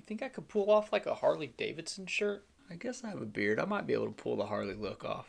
think I could pull off like a Harley Davidson shirt? I guess I have a beard. I might be able to pull the Harley look off.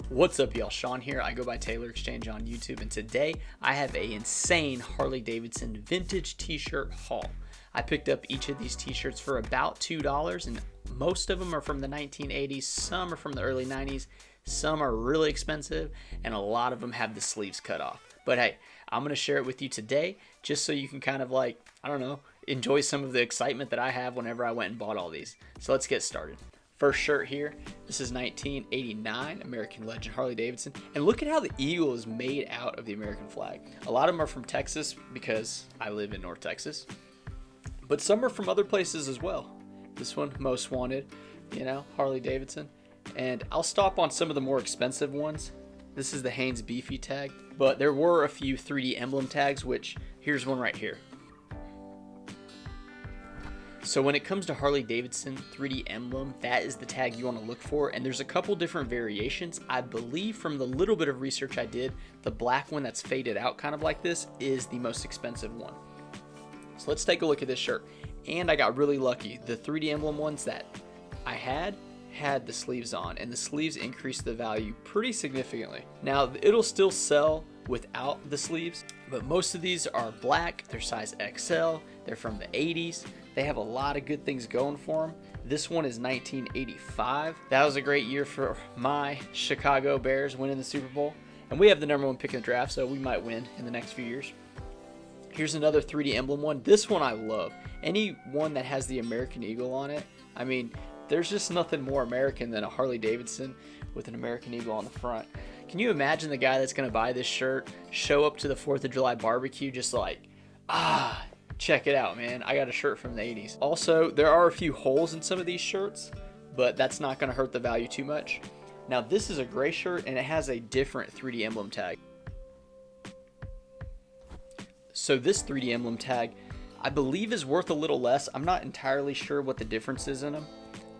What's up, y'all? Sean here. I go by Taylor Exchange on YouTube, and today I have a insane Harley Davidson vintage t-shirt haul. I picked up each of these t-shirts for about $2, and most of them are from the 1980s, some are from the early 90s, some are really expensive, and a lot of them have the sleeves cut off. But hey, I'm going to share it with you today just so you can kind of like, I don't know, enjoy some of the excitement that I have whenever I went and bought all these. So let's get started. First shirt here, this is 1989 American legend Harley Davidson, and look at how the eagle is made out of the American flag. A lot of them are from Texas because I live in North Texas, but some are from other places as well. This one, Most Wanted, you know, Harley Davidson. And I'll stop on some of the more expensive ones. This is the Hanes Beefy tag, but there were a few 3D emblem tags, which here's one right here. So when it comes to Harley Davidson 3D emblem, that is the tag you want to look for, and there's a couple different variations. I believe from the little bit of research I did, the black one that's faded out kind of like this is the most expensive one. So let's take a look at this shirt. And I got really lucky. The 3D emblem ones that I had the sleeves on, and the sleeves increased the value pretty significantly. Now it'll still sell without the sleeves, but most of these are black, they're size XL, they're from the 80s. They have a lot of good things going for them. This one is 1985. That was a great year for my Chicago Bears winning the Super Bowl, and we have the #1 pick in the draft, so we might win in the next few years. Here's another 3D emblem one. This one I love. Any one that has the American Eagle on it, I mean, there's just nothing more American than a Harley Davidson with an American Eagle on the front. Can you imagine the guy that's gonna buy this shirt, show up to the 4th of July barbecue just like, check it out, man, I got a shirt from the 80s. Also, there are a few holes in some of these shirts, but that's not gonna hurt the value too much. Now this is a gray shirt and it has a different 3D emblem tag. So this 3D emblem tag, I believe is worth a little less. I'm not entirely sure what the difference is in them,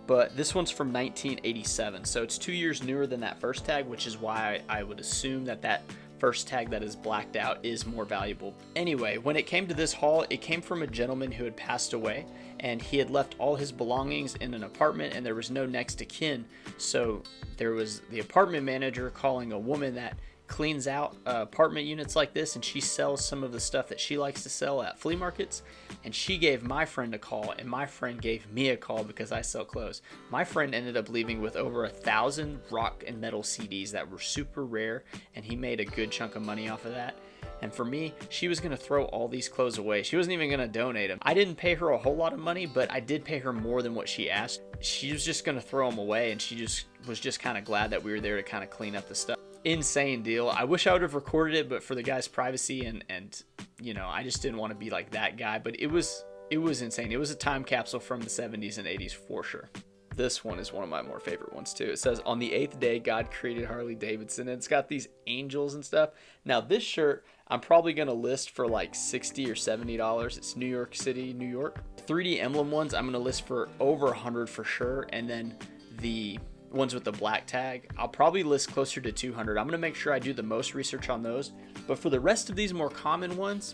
but this one's from 1987. So it's 2 years newer than that first tag, which is why I would assume that that first tag that is blacked out is more valuable. Anyway, when it came to this haul, it came from a gentleman who had passed away, and he had left all his belongings in an apartment and there was no next of kin. So there was the apartment manager calling a woman that cleans out apartment units like this, and she sells some of the stuff that she likes to sell at flea markets, and she gave my friend a call, and my friend gave me a call because I sell clothes. My friend ended up leaving with over 1,000 rock and metal CDs that were super rare, and he made a good chunk of money off of that. And for me, she was going to throw all these clothes away. She wasn't even going to donate them. I didn't pay her a whole lot of money, but I did pay her more than what she asked. She was just going to throw them away, and she was just kind of glad that we were there to kind of clean up the stuff. Insane deal. I wish I would have recorded it, but for the guy's privacy and you know, I just didn't want to be like that guy. But it was insane. It was a time capsule from the 70s and 80s for sure. This one is one of my more favorite ones too. It says, "On the 8th day, God created Harley Davidson," and it's got these angels and stuff. Now this shirt, I'm probably gonna list for like $60 or $70. It's New York City, New York. 3D emblem ones, I'm gonna list for over 100 for sure, and then the ones with the black tag, I'll probably list closer to 200. I'm gonna make sure I do the most research on those. But for the rest of these more common ones,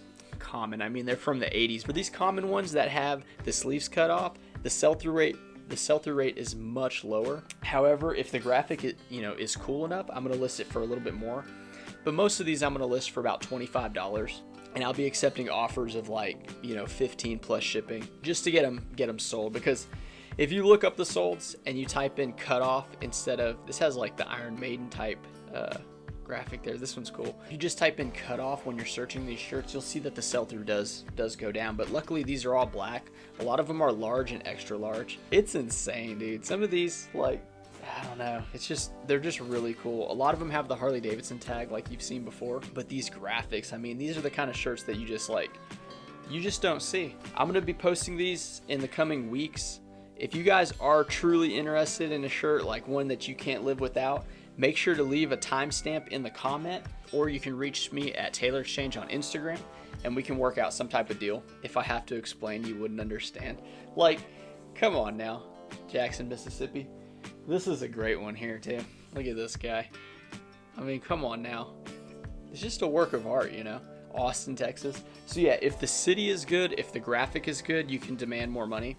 I mean they're from the 80s. For these common ones that have the sleeves cut off, the sell-through rate is much lower. However, if the graphic is cool enough, I'm gonna list it for a little bit more. But most of these I'm gonna list for about $25, and I'll be accepting offers of like 15 plus shipping just to get them sold. Because if you look up the solds and you type in cut off instead of, this has like the Iron Maiden type graphic there. This one's cool. If you just type in cut off when you're searching these shirts, you'll see that the sell-through does go down. But luckily these are all black. A lot of them are large and extra large. It's insane, dude. Some of these, like, I don't know, they're just really cool. A lot of them have the Harley Davidson tag like you've seen before, but these graphics, I mean, these are the kind of shirts that you just don't see. I'm gonna be posting these in the coming weeks. If you guys are truly interested in a shirt, like one that you can't live without, make sure to leave a timestamp in the comment, or you can reach me at Taylor Exchange on Instagram, and we can work out some type of deal. If I have to explain, you wouldn't understand. Like, come on now, Jackson, Mississippi. This is a great one here too. Look at this guy. I mean, come on now. It's just a work of art, you know. Austin, Texas. So yeah, if the city is good, if the graphic is good, you can demand more money.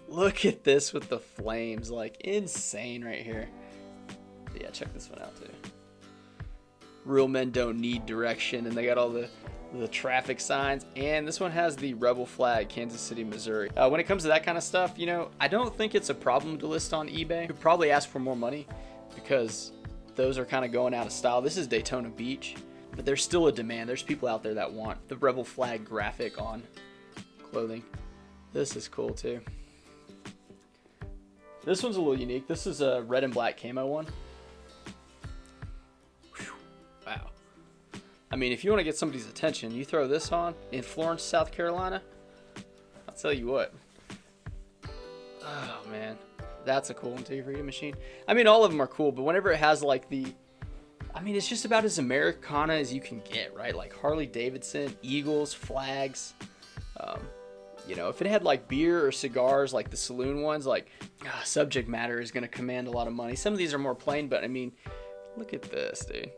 Look at this with the flames, like insane right here. Yeah, check this one out too. Real men don't need direction, and they got all the traffic signs, and this one has the rebel flag, Kansas City, Missouri. When it comes to that kind of stuff, you know, I don't think it's a problem to list on eBay. You could probably ask for more money because those are kind of going out of style. This is Daytona Beach, but there's still a demand. There's people out there that want the rebel flag graphic on clothing. This is cool too. This one's a little unique. This is a red and black camo one. Wow. I mean, if you want to get somebody's attention, you throw this on in Florence, South Carolina, I'll tell you what. Oh, man. That's a cool one, too, for your machine. I mean, all of them are cool, but whenever it has, like, I mean, it's just about as Americana as you can get, right? Like, Harley Davidson, Eagles, flags. You know, if it had, like, beer or cigars, like the saloon ones, like, subject matter is going to command a lot of money. Some of these are more plain, but, I mean, look at this, dude.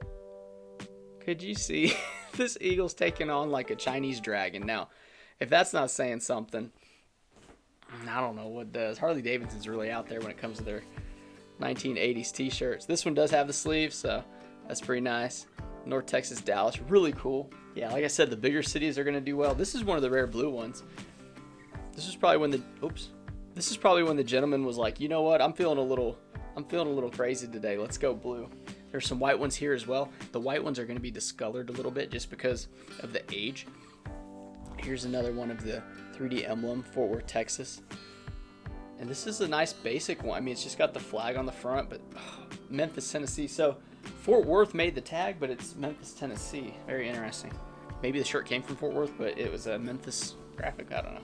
Could you see this eagle's taking on like a Chinese dragon? Now, if that's not saying something, I don't know what does. Harley Davidson's really out there when it comes to their 1980s t-shirts. This one does have the sleeves, so that's pretty nice. North Texas, Dallas, really cool. Yeah, like I said, the bigger cities are going to do well. This is one of the rare blue ones. This is probably when this is probably when the gentleman was like, you know what, I'm feeling a little crazy today. Let's go blue. There's some white ones here as well. The white ones are going to be discolored a little bit just because of the age. Here's another one of the 3D emblem, Fort Worth, Texas. And this is a nice basic one. I mean, it's just got the flag on the front, but Memphis, Tennessee. So Fort Worth made the tag, but it's Memphis, Tennessee. Very interesting. Maybe the shirt came from Fort Worth, but it was a Memphis graphic. I don't know.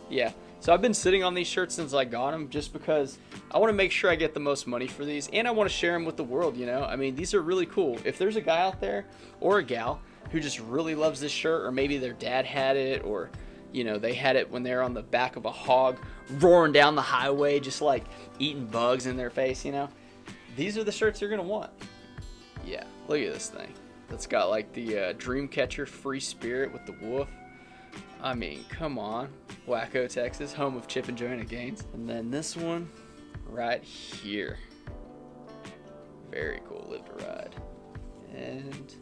Yeah. So I've been sitting on these shirts since I got them just because I want to make sure I get the most money for these, and I want to share them with the world, you know? I mean, these are really cool. If there's a guy out there or a gal who just really loves this shirt, or maybe their dad had it, or, you know, they had it when they're on the back of a hog roaring down the highway just like eating bugs in their face, you know? These are the shirts you're going to want. Yeah, look at this thing. That's got like the Dreamcatcher Free Spirit with the wolf. I mean, come on. Waco, Texas, home of Chip and Joanna Gaines. And then this one right here. Very cool, Live to Ride. And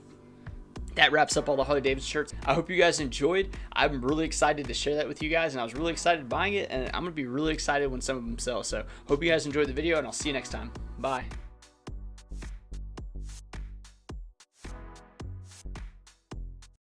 that wraps up all the Harley Davidson shirts. I hope you guys enjoyed. I'm really excited to share that with you guys, and I was really excited buying it, and I'm going to be really excited when some of them sell. So hope you guys enjoyed the video, and I'll see you next time. Bye.